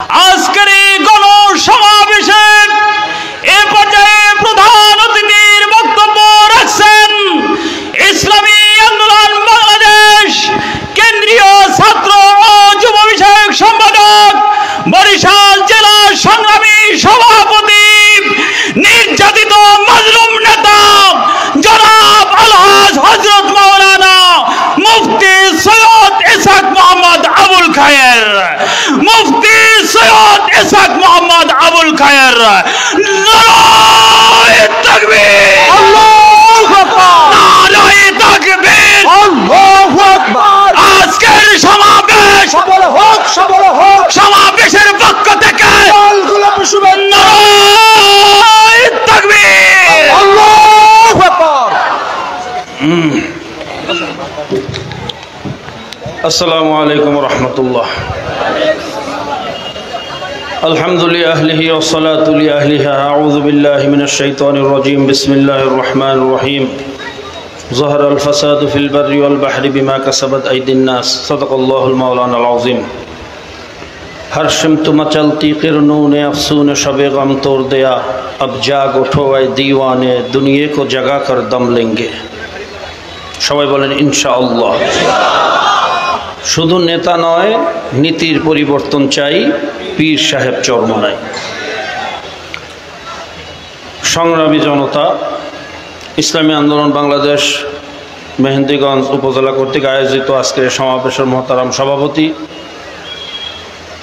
আজকের এই গণসমাবেশে এ পর্যায়ে প্রধান অতিথির বক্তব্য রাখছেন ইসলামী আন্দোলন বাংলাদেশ কেন্দ্রীয় ছাত্র ও যুব বিষয়ক সম্পাদক, বরিশাল জেলা সংগ্রামী সভাপতি, নির্যাতিত মাজলুম নেতা জনাব আলহাজ হযরত মাওলানা মুফতি সৈয়দ ইসহাক মোহাম্মদ আবুল খায়ের, মুফতি সৈয়দ ইসহাক মোহাম্মদ আবুল খায়ের। নারায়ে তাকবীর, আল্লাহু আকবার, নারায়ে তাকবীর, আল্লাহু আকবার। আজকের সমাবেশ সফল হোক, সফল হোক। সমাবেশের পক্ষ থেকে নারায়ে তাকবীর, আল্লাহু আকবার। আসসালামু আলাইকুম ওয়া রাহমাতুল্লাহ। আলহামদুলিল্লাহি আহলিহি ওয়া সালাতু লি আহলিহা। আউযু বিল্লাহি মিনাশ শাইতানির রাজীম। বিসমিল্লাহির রহমানির রহিম। যাহারাল ফাসাদু ফিল বাররি ওয়াল বাহরি বিমা কাসাবাত আইদিন নাস। সাদাকাল্লাহুল মাওলানাল আযীম। हर शिमत मचलती किरणों ने अफसून शबे गम तोड़ दिया, अब जाग उठो ऐ दीवाने, दुनिया को जगा कर दम लेंगे। সবাই বলেন ইনশাআল্লাহ। শুধু নেতা নয়, নীতির পরিবর্তন চাই, পীর সাহেব চরমনাই। সংগ্রামী জনতা, ইসলামী আন্দোলন বাংলাদেশ মেহেন্দিগঞ্জ উপজেলা কর্তৃক আয়োজিত আজকের সমাবেশের মহতারাম সভাপতি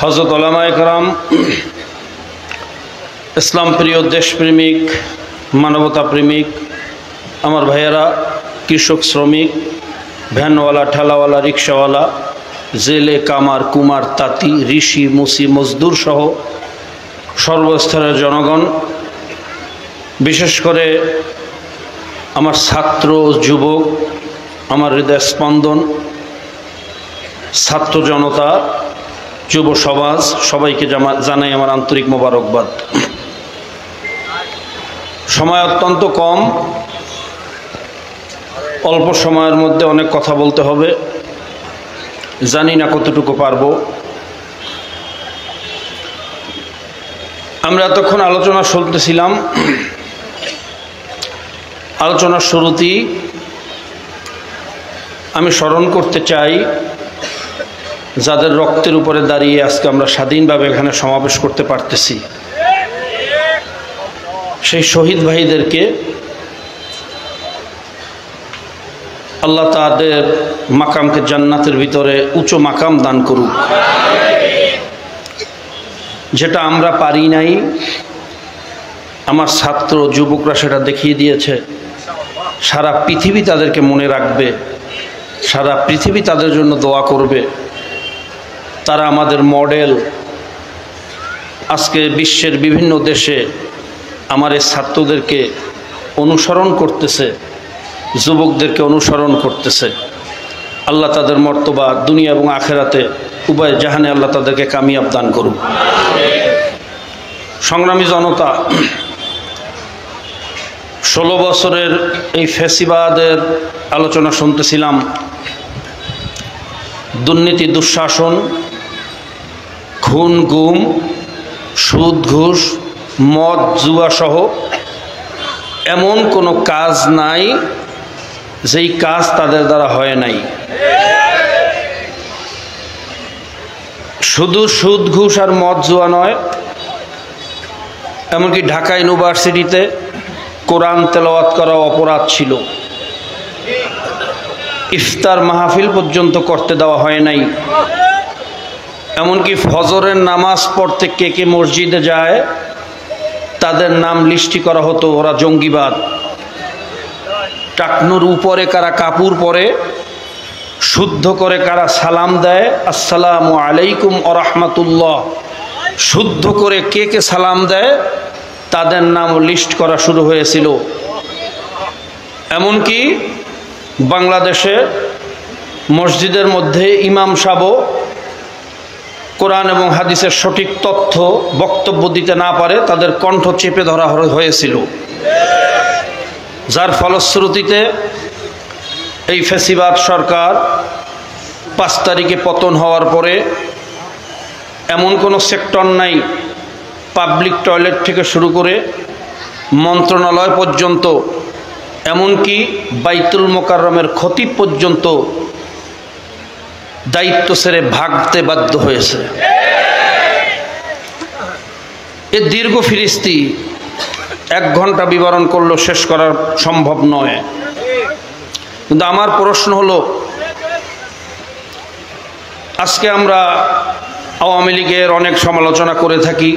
হযরত উলামায়ে কেরাম, ইসলাম প্রিয়, দেশপ্রেমিক, মানবতা প্রেমিক আমার ভাইয়েরা, কৃষক, শ্রমিক, ভ্যানওয়ালা, ঠেলাওয়ালা, রিক্সাওয়ালা, জেলে, কামার, কুমার, তাঁতি, ঋষি, মুসি, মজদুর সহ সর্বস্তরের জনগণ, বিশেষ করে আমার ছাত্র, যুবক, আমার হৃদয় স্পন্দন, ছাত্র জনতা, যুব সমাজ, সবাইকে জানাই আমার আন্তরিক মোবারকবাদ। সময় অত্যন্ত কম, অল্প সময়ের মধ্যে অনেক কথা বলতে হবে, জানি না কতটুকু পারবো। আমরা এতক্ষণ আলোচনা শুনতেছিলাম। আলোচনার শুরুতেই আমি স্মরণ করতে চাই, যাদের রক্তের উপরে দাঁড়িয়ে আজকে আমরা স্বাধীনভাবে এখানে সমাবেশ করতে পারতেছি, সেই শহীদ ভাইদেরকে আল্লাহ তাদের মাকামকে জান্নাতের ভিতরে উচ্চ মাকাম দান করুক। যেটা আমরা পারি নাই, আমার ছাত্র যুবকরা সেটা দেখিয়ে দিয়েছে। সারা পৃথিবী তাদেরকে মনে রাখবে, সারা পৃথিবী তাদের জন্য দোয়া করবে। তারা আমাদের মডেল। আজকে বিশ্বের বিভিন্ন দেশে আমার এই ছাত্রদেরকে অনুসরণ করতেছে, যুবকদেরকে অনুসরণ করতেছে। আল্লাহ তাদের মর্তবা দুনিয়া এবং আখেরাতে উভয় জাহানে আল্লাহ তাদেরকে কামিয়াব দান করুন। সংগ্রামী জনতা, 16 বছরের এই ফ্যাসিবাদের আলোচনা শুনতেছিলাম। দুর্নীতি, দুঃশাসন, খুন, গুম, সুদ, ঘুষ, মদ, জুয়া সহ এমন কোনো কাজ নাই যেই কাজ তাদের দ্বারা হয় নাই। শুধু সুদ, ঘুষ আর মদ, জুয়া নয়, এমনকি ঢাকা ইউনিভার্সিটিতে কোরআন তেলাওয়াত করা অপরাধ ছিল। ইফতার মাহফিল পর্যন্ত করতে দেওয়া হয় নাই। এমনকি ফজরের নামাজ পড়তে কে কে মসজিদে যায় তাদের নাম লিস্টি করা হতো, ওরা জঙ্গিবাদ। টাকনুর উপরে কারা কাপড় পরে, শুদ্ধ করে কারা সালাম দেয়, আসসালামু আলাইকুম ওয়া রাহমাতুল্লাহ, শুদ্ধ করে কে কে সালাম দেয় তাদের নাম লিস্ট করা শুরু হয়েছিল। এমনকি বাংলাদেশে মসজিদের মধ্যে ইমাম সাহেব কোরআন এবং হাদিসের সঠিক তথ্য বক্তব্য দিতে না পারে তাদের কণ্ঠ চেপে ধরা হয়েছিল, যার ফলশ্রুতিতে এই ফ্যাসিবাদ সরকার 5 তারিখে পতন হওয়ার পরে এমন কোনো সেক্টর নাই, পাবলিক টয়লেট থেকে শুরু করে মন্ত্রণালয় পর্যন্ত, এমনকি বাইতুল মোকাররমের খতিব পর্যন্ত দায়িত্ব ছেড়ে ভাগতে বাধ্য হয়েছে। এ দীর্ঘ ফিরিস্তি 1 ঘন্টা বিবরণ করলেও শেষ করা সম্ভব নয়। কিন্তু আমার প্রশ্ন হলো, আজকে আমরা আওয়ামী লীগের অনেক সমালোচনা করে থাকি,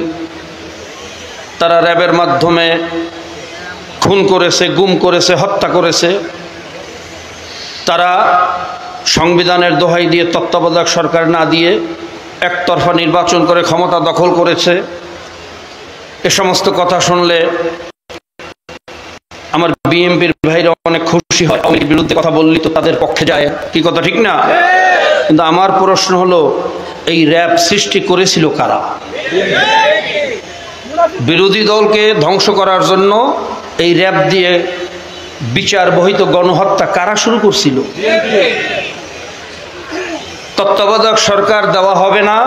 তারা র্যাবের মাধ্যমে খুন করেছে, গুম করেছে, হত্যা করেছে, তারা সংবিধানের দোহাই দিয়ে তত্ত্বাবধায়ক সরকার না দিয়ে একতরফা নির্বাচন করে ক্ষমতা দখল করেছে। এ সমস্ত কথা শুনলে আমার বিএনপির ভাইরা অনেক খুশি হয়, আওয়ামী লীগের বিরুদ্ধে কথা বললি তো তাদের পক্ষে যায়, কি কথা ঠিক না? কিন্তু আমার প্রশ্ন হলো, এই র্যাব সৃষ্টি করেছিল কারা? বিরোধী দলকে ধ্বংস করার জন্য এই র্যাব দিয়ে বিচার বহিত গণহত্যা কারা শুরু করছিল? তত্ত্বাবধায়ক সরকার দেওয়া হবে না,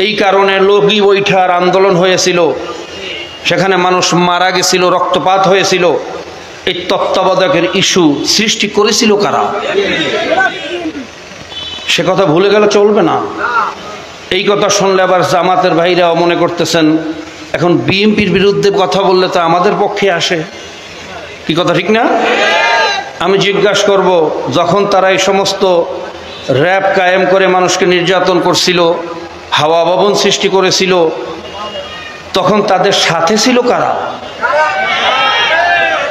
এই কারণে লগি বৈঠার আন্দোলন হয়েছিল, সেখানে মানুষ মারা গেছিল, রক্তপাত হয়েছিল। এই তত্ত্বাবধায়কের ইস্যু সৃষ্টি করেছিল কারা? সে কথা ভুলে গেলে চলবে না। এই কথা শুনলে আবার জামাতের ভাইরাও মনে করতেছেন এখন বিএনপির বিরুদ্ধে কথা বললে তো আমাদের পক্ষে আসে, কি কথা ঠিক না? আমি জিজ্ঞাসা করব, যখন তারা এই সমস্ত র্যাব কায়েম করে মানুষকে নির্যাতন করছিল, হাওয়া ভবন সৃষ্টি করেছিল, তখন তাদের সাথে ছিল কারা?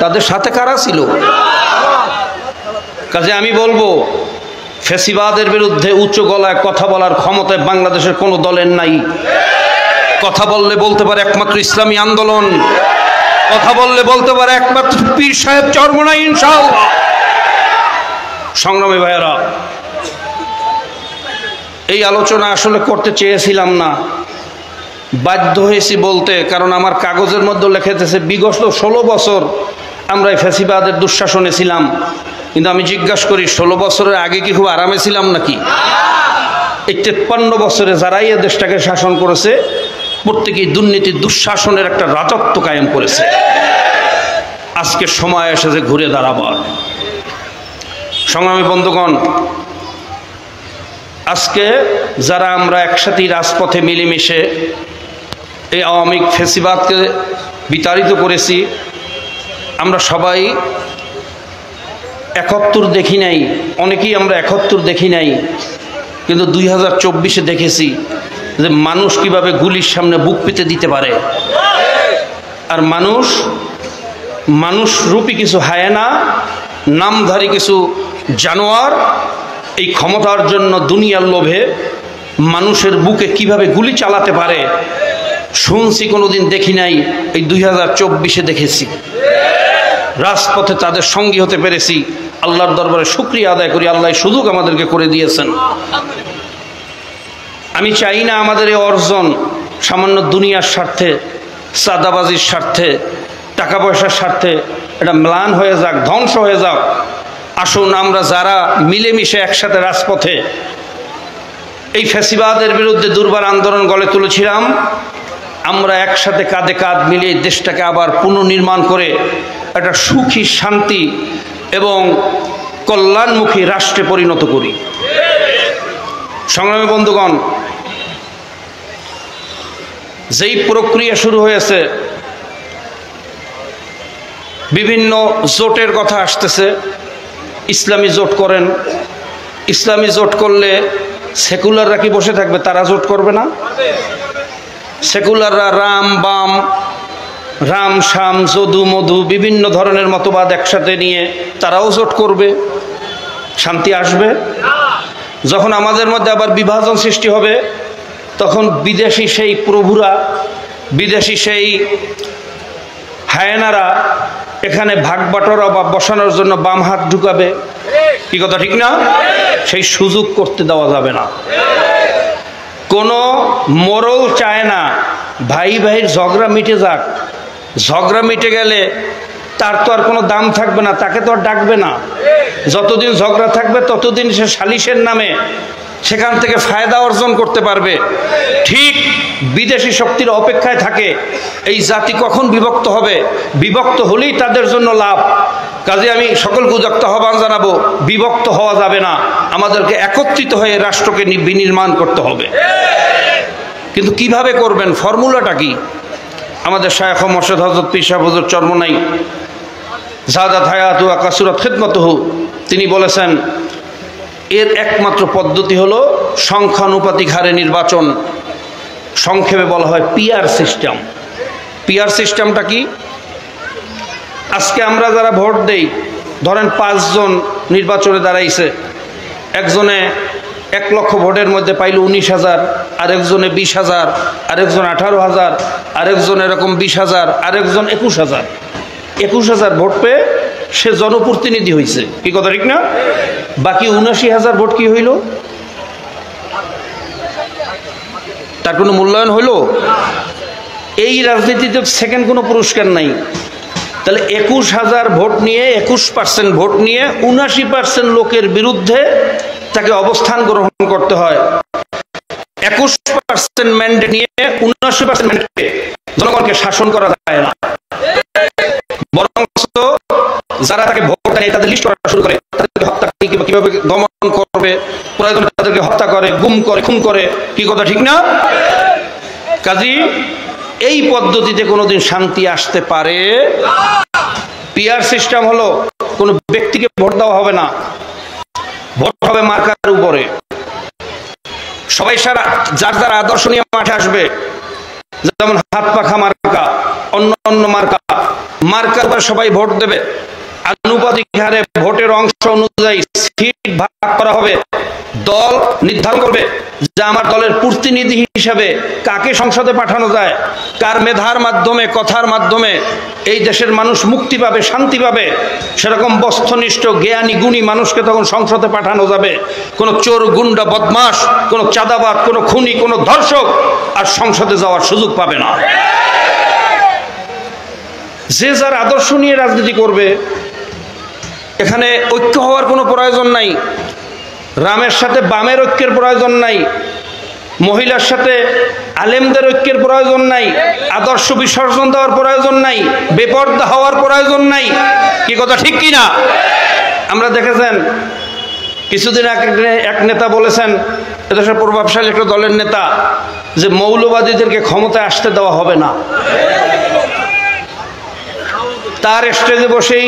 তাদের সাথে কারা ছিল? কাজে আমি বলবো, ফ্যাসিবাদের বিরুদ্ধে উচ্চ গলায় কথা বলার ক্ষমতায় বাংলাদেশের কোনো দলের নাই। কথা বললে বলতে পারে একমাত্র ইসলামী আন্দোলন, কথা বললে বলতে পারে একমাত্র পীর সাহেব চরমোনাই, ইনশাআল্লাহ। সংগ্রামী ভাইয়েরা, এই আলোচনা আসলে করতে চেয়েছিলাম না, বাধ্য হয়েছি বলতে, কারণ আমার কাগজের মধ্যে লেখেছে বিগত 16 বছর আমরা এই ফ্যাসিবাদের দুঃশাসনে ছিলাম। কিন্তু আমি জিজ্ঞাসা করি, 16 বছরের আগে কি খুব আরামে ছিলাম নাকি? এই 53 বছরে যারাই এই দেশটাকে শাসন করেছে, প্রত্যেকেই দুর্নীতি দুঃশাসনের একটা রাজত্ব কায়েম করেছে। আজকে সময় এসেছে ঘুরে দাঁড়াবার। সংগ্রামী বন্ধুগণ, আজকে যারা আমরা একসাথে রাজপথে মিলেমিশে এই আওয়ামী ফ্যাসিবাদকে বিতাড়িত করেছি, আমরা সবাই 71 দেখি নাই, অনেকেই আমরা 71 দেখি নাই, কিন্তু 2024-এ দেখেছি যে মানুষ কিভাবে গুলির সামনে বুক পেতে দিতে পারে। আর মানুষ রূপী কিছু হায়না, নামধারী কিছু জানোয়ার এই ক্ষমতার জন্য দুনিয়ার লোভে মানুষের বুকে কিভাবে গুলি চালাতে পারে শুনছি, কোনোদিন দেখি নাই। এই 2024-এ দেখেছি, রাজপথে তাদের সঙ্গী হতে পেরেছি। আল্লাহর দরবারে শুকরিয়া আদায় করি, আল্লাহ সুযোগ আমাদেরকে করে দিয়েছেন। আমি চাই না আমাদের এই অর্জন সামান্য দুনিয়ার স্বার্থে, সাদাবাজির স্বার্থে, টাকা পয়সার স্বার্থে এটা ম্লান হয়ে যাক, ধ্বংস হয়ে যাক। আসুন আমরা যারা মিলেমিশে একসাথে রাজপথে এই ফ্যাসিবাদের বিরুদ্ধে দুর্বার আন্দোলন গড়ে তুলেছিলাম, আমরা একসাথে কাঁধে কাঁধ মিলিয়ে দেশটাকে আবার পুনর্নির্মাণ করে একটা সুখী, শান্তি এবং কল্যাণমুখী রাষ্ট্রে পরিণত করি। সংগ্রামী বন্ধুগণ, যেই প্রক্রিয়া শুরু হয়েছে, বিভিন্ন জোটের কথা আসতেছে, ইসলামী জোট করেন। ইসলামী জোট করলে সেকুলাররা কি বসে থাকবে? তারা জোট করবে না? সেকুলাররা রাম বাম, রাম শাম, যদু মধু বিভিন্ন ধরনের মতবাদ একসাথে নিয়ে তারাও জোট করবে, শান্তি আসবে? যখন আমাদের মধ্যে আবার বিভাজন সৃষ্টি হবে, তখন বিদেশি সেই প্রভুরা, বিদেশি সেই হায়নারা এখানে ভাগ বাটোয়ারা বা বসানোর জন্য বাম হাত ঢুকাবে, কি কথা ঠিক না? সেই সুযোগ করতে দেওয়া যাবে না। কোনো মোরল চায় না ভাই ভাইয়ের ঝগড়া মিটে যাক। ঝগড়া মিটে গেলে তার তো আর কোনো দাম থাকবে না, তাকে তো আর ডাকবে না। যতদিন ঝগড়া থাকবে ততদিন সে সালিশের নামে সেখান থেকে ফায়দা অর্জন করতে পারবে। ঠিক বিদেশি শক্তির অপেক্ষায় থাকে এই জাতি কখন বিভক্ত হবে, বিভক্ত হলেই তাদের জন্য লাভ। কাজে আমি সকলকে উদাত্ত আহ্বান জানাবো, বিভক্ত হওয়া যাবে না, আমাদেরকে একত্রিত হয়ে রাষ্ট্রকে বিনির্মাণ করতে হবে। কিন্তু কিভাবে করবেন, ফর্মুলাটা কি? আমাদের শায়খ মোর্শেদ হযরত পীর সাহেব হুজুর চরমনাই জাদাত হায়াতু ওয়া কাসুরাত খিদমাতুহু, তিনি বলেছেন এর একমাত্র পদ্ধতি হলো সংখ্যানুপাতিক হারে নির্বাচন, সংক্ষেপে বলা হয় পিআর সিস্টেম। পিআর সিস্টেমটা কি? আজকে আমরা যারা ভোট দেই, ধরেন 5 জন নির্বাচনে দাঁড়াইছে, একজনে 1 লক্ষ ভোটের মধ্যে পাইল 19,000, আরেকজনে 20,000, আরেকজন 18,000, আরেকজন এরকম 20,000, আরেকজন 21,000। 21,000 ভোট পেয়ে সে জনপ্রতিনিধি হয়েছে, কি কথা ঠিক না? বাকি 79,000 ভোট কি হইল? তার কোনো মূল্যায়ন হইল? এই রাজনীতিতে সেকেন্ড কোনো পুরস্কার নাই। তাহলে 21,000 ভোট নিয়ে 21% ভোট নিয়ে 79% লোকের বিরুদ্ধে তাকে অবস্থান গ্রহণ করতে হয়। 21% ম্যান্ডেট নিয়ে 79% ম্যান্ডেটে জনগণকে শাসন করা যায় না, বরং যারা তাকে ভোট দেয় তাদের লিস্ট করা শুরু করে, তাদেরকে হত্যা কিভাবে দমন করবে, প্রয়োজনে তাদেরকে হত্যা করে, গুম করে, খুন করে, কি কথা ঠিক না? কাজী এই পদ্ধতিতে কোনোদিন শান্তি আসতে পারে? পিআর সিস্টেম হলো কোনো ব্যক্তিকে ভোট দেওয়া হবে না, ভোট হবে মার্কার উপরে। সবাই সারা যার যার আদর্শ নিয়ে মাঠে আসবে, যেমন হাত পাখা মার্কা, অন্য অন্য মার্কা, মার্কার উপর সবাই ভোট দেবে। আনুপাতিক হারে ভোটের অংশ অনুযায়ী সিট ভাগ করা হবে। দল নির্ধারণ করবে যে আমার দলের প্রতিনিধি হিসাবে কাকে সংসদে পাঠানো যায়, কার মেধার মাধ্যমে, কথার মাধ্যমে এই দেশের মানুষ মুক্তি পাবে, শান্তি পাবে, সেরকম বস্তুনিষ্ঠ জ্ঞানী গুণী মানুষকে তখন সংসদে পাঠানো যাবে। কোনো চোর, গুন্ডা, বদমাশ, কোনো চাঁদাবাদ, কোনো খুনি, কোনো ধর্ষক আর সংসদে যাওয়ার সুযোগ পাবে না। যে যার আদর্শ নিয়ে রাজনীতি করবে, এখানে ঐক্য হওয়ার কোনো প্রয়োজন নাই। রামের সাথে বামের ঐক্যের প্রয়োজন নাই, মহিলার সাথে আলেমদের ঐক্যের প্রয়োজন নাই, আদর্শ বিসর্জন দেওয়ার প্রয়োজন নাই, বেপর্দা হওয়ার প্রয়োজন নাই, কি কথা ঠিক কিনা? আমরা দেখেছেন কিছুদিন আগে এক নেতা বলেছেন, এদেশের প্রভাবশালী একটা দলের নেতা, যে মৌলবাদীদেরকে ক্ষমতায় আসতে দেওয়া হবে না। তার স্টেজে বসেই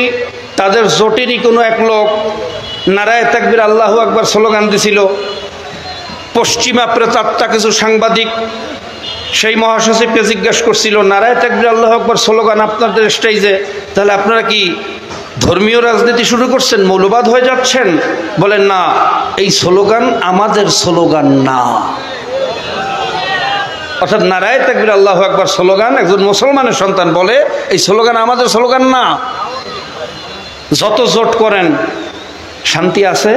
তাদের জোটেরই কোনো এক লোক নারায়ে তাকবীর আল্লাহু আকবার স্লোগান দিছিল। পশ্চিমা প্রেতাত্মা কিছু সাংবাদিক সেই মহাসচিবকে জিজ্ঞাসা করছিল, নারায়ে তাকবীর আল্লাহু আকবার স্লোগান আপনাদের স্টেজে, তাহলে আপনারা কি ধর্মীয় রাজনীতি শুরু করছেন, মৌলবাদ হয়ে যাচ্ছেন? বলেন না, এই স্লোগান আমাদের স্লোগান না। অর্থাৎ নারায়ে তাকবীর আল্লাহু আকবার স্লোগান একজন মুসলমানের সন্তান বলে, এই স্লোগান আমাদের স্লোগান না। যত জোট করেন শান্তি আছে?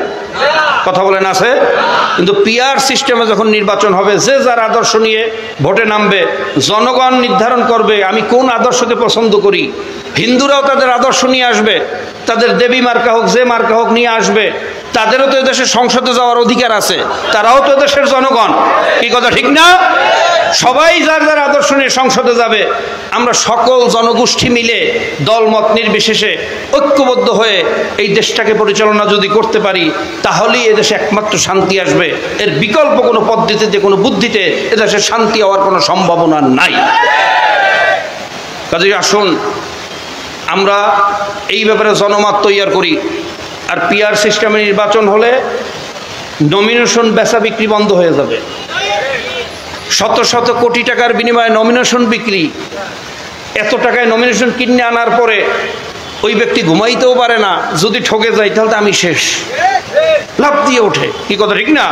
কথা বলেন আছে? কিন্তু পিআর সিস্টেমে যখন নির্বাচন হবে, যে যার আদর্শ নিয়ে ভোটে নামবে, জনগণ নির্ধারণ করবে আমি কোন আদর্শকে পছন্দ করি। হিন্দুরাও তাদের আদর্শ নিয়ে আসবে, তাদের দেবী মার্কা হোক, যে মার্কা হোক নিয়ে আসবে। তাদেরও তো এদেশের সংসদে যাওয়ার অধিকার আছে, তারাও তো দেশের জনগণ, কি কথা ঠিক না? সবাই যার যার আদর্শ নিয়ে সংসদে যাবে। আমরা সকল জনগোষ্ঠী মিলে দলমত নির্বিশেষে ঐক্যবদ্ধ হয়ে এই দেশটাকে পরিচালনা যদি করতে পারি, তাহলেই এদেশে একমাত্র শান্তি আসবে। এর বিকল্প কোনো পদ্ধতিতে, কোনো বুদ্ধিতে এদেশে শান্তি হওয়ার কোনো সম্ভাবনা নাই। কাজেই আসুন আমরা এই ব্যাপারে জনমত তৈরি করি। আর পিআর সিস্টেমে নির্বাচন হলে নমিনেশন বেচা বিক্রি বন্ধ হয়ে যাবে। শত শত কোটি টাকার বিনিময়ে নমিনেশন বিক্রি, এত টাকায় নমিনেশন কিনে আনার পরে ওই ব্যক্তি ঘুমাইতেও পারে না, যদি ঠকে যায় তাহলে আমি শেষ, লাফ দিয়ে ওঠে, কি কথা ঠিক না?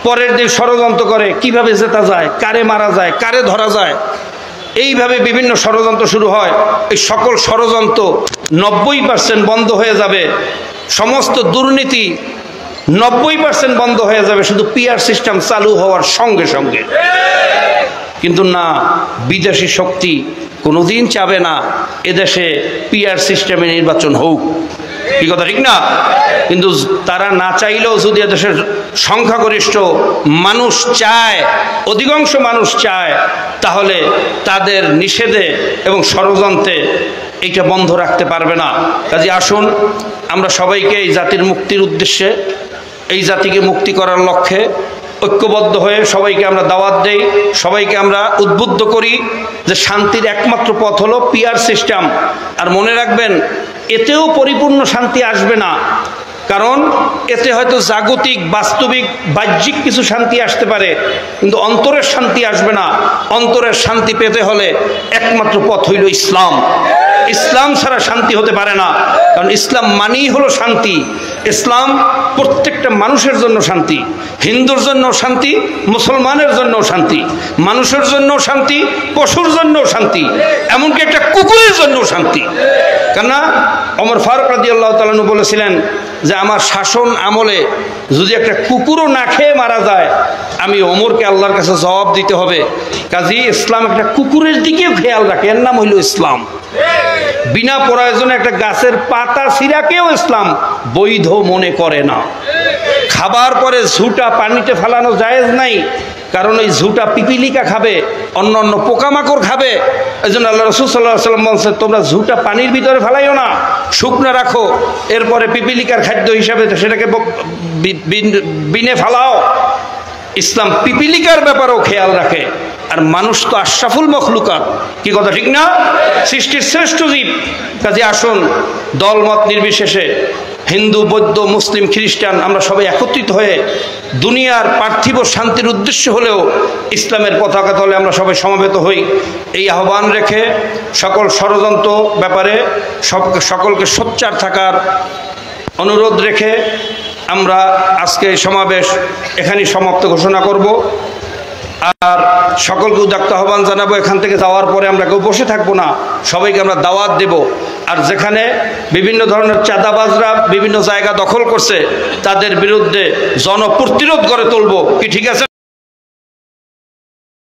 পরের দিন ষড়যন্ত্র করে কিভাবে জেতা যায়, কারে মারা যায়, কারে ধরা যায়, এইভাবে বিভিন্ন ষড়যন্ত্র শুরু হয়। এই সকল ষড়যন্ত্র 90% বন্ধ হয়ে যাবে, সমস্ত দুর্নীতি 90% বন্ধ হয়ে যাবে শুধু পিআর সিস্টেম চালু হওয়ার সঙ্গে সঙ্গে। কিন্তু না, বিদেশি শক্তি কোনোদিন চাবে না এদেশে পিআর সিস্টেমে নির্বাচন হোক। কি কথা ঠিক না? কিন্তু তারা না চাইলেও যদি দেশের সংখ্যাগরিষ্ঠ মানুষ চায়, অধিকাংশ মানুষ চায়, তাহলে তাদের নিষেধে এবং ষড়যন্ত্রে এইটা বন্ধ রাখতে পারবে না। কাজে আসুন আমরা সবাইকে এই জাতির মুক্তির উদ্দেশ্যে, এই জাতিকে মুক্তি করার লক্ষ্যে ঐক্যবদ্ধ হয়ে সবাইকে আমরা দাওয়াত দেই, সবাইকে আমরা উদ্বুদ্ধ করি যে শান্তির একমাত্র পথ হলো পিয়ার সিস্টেম। আর মনে রাখবেন, এতেও পরিপূর্ণ শান্তি আসবে না, কারণ এতে হয়তো জাগতিক বাস্তবিক বাহ্যিক কিছু শান্তি আসতে পারে, কিন্তু অন্তরের শান্তি আসবে না। অন্তরের শান্তি পেতে হলে একমাত্র পথ হইল ইসলাম। ইসলাম ছাড়া শান্তি হতে পারে না, কারণ ইসলাম মানেই হলো শান্তি। ইসলাম প্রত্যেকটা মানুষের জন্য শান্তি, হিন্দুর জন্য শান্তি, মুসলমানের জন্য শান্তি, মানুষের জন্য শান্তি, পশুর জন্য শান্তি, এমনকি একটা কুকুরের জন্য শান্তি। কেননা ওমর ফারুক রাদিয়াল্লাহু তাআলা আনহু বলেছিলেন যে আমার শাসন আমলে যদি একটা কুকুরও না খেয়ে মারা যায়, আমি ওমরকে আল্লাহর কাছে জবাব দিতে হবে। কাজী ইসলাম একটা কুকুরের দিকেও খেয়াল রাখে, এর নাম হইল ইসলাম। বিনা প্রয়োজনে একটা গাছের পাতা ছিঁড়াকেও ইসলাম বৈধ মনে করে না। খাবার পরে ঝুঁটা পানিতে ফেলানো জায়েজ নাই, কারণ ওই ঝুঁটা পিপিলিকা খাবে, অন্য অন্য পোকামাকড় খাবে। এই জন্য আল্লাহ রাসূল সাল্লাল্লাহু আলাইহি ওয়াসাল্লাম বলছেন, তোমরা ঝুঁটা পানির ভিতরে ফেলাইও না, শুকনো রাখো, এরপরে পিপিলিকার খাদ্য হিসাবে সেটাকে বিনে ফেলাও। ইসলাম পিপিলিকার ব্যাপারেও খেয়াল রাখে। আর মানুষ তো আশরাফুল মখলুকাত, কি কথা ঠিক না? সৃষ্টির শ্রেষ্ঠ জীব। কাজে আসুন দলমত নির্বিশেষে, হিন্দু, বৌদ্ধ, মুসলিম, খ্রিস্টান, আমরা সবাই একত্রিত হয়ে দুনিয়ার পার্থিব শান্তির উদ্দেশ্য হলেও ইসলামের পতাকা তলে আমরা সবাই সমবেত হই। এই আহ্বান রেখে সকল ষড়যন্ত্র ব্যাপারে সকলকে সোচ্চার থাকার অনুরোধ রেখে আমরা আজকে এই সমাবেশ এখানেই সমাপ্ত ঘোষণা করব। আর সকলকে উদাত্ত আহ্বান জানাবো, এখান থেকে যাওয়ার পরে আমরা কেউ বসে থাকবো না, সবাইকে আমরা দাওয়াত দেব। আর যেখানে বিভিন্ন ধরনের চাঁদাবাজরা বিভিন্ন জায়গা দখল করছে, তাদের বিরুদ্ধে জনপ্রতিরোধ গড়ে তুলব। কি ঠিক আছে?